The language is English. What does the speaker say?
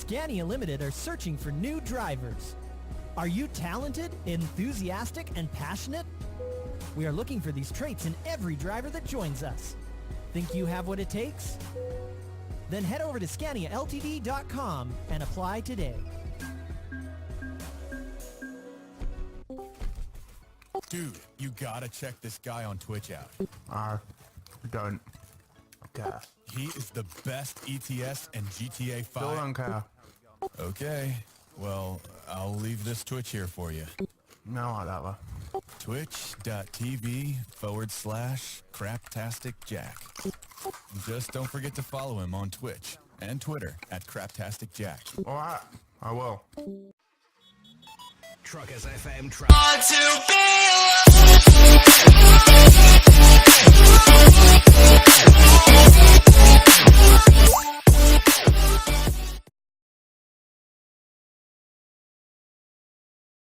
Scania Limited are searching for new drivers. Are you talented, enthusiastic, and passionate? We are looking for these traits in every driver that joins us. Think you have what it takes? Then head over to ScaniaLTD.com and apply today. Dude, you gotta check this guy on Twitch out. I don't care. He is the best ETS and GTA 5. Still don't care. Okay, well, I'll leave this Twitch here for you. No, whatever. Twitch.tv/CraptasticJack. Just don't forget to follow him on Twitch and Twitter at CraptasticJack. Alright, I will. Truckers FM. Want to be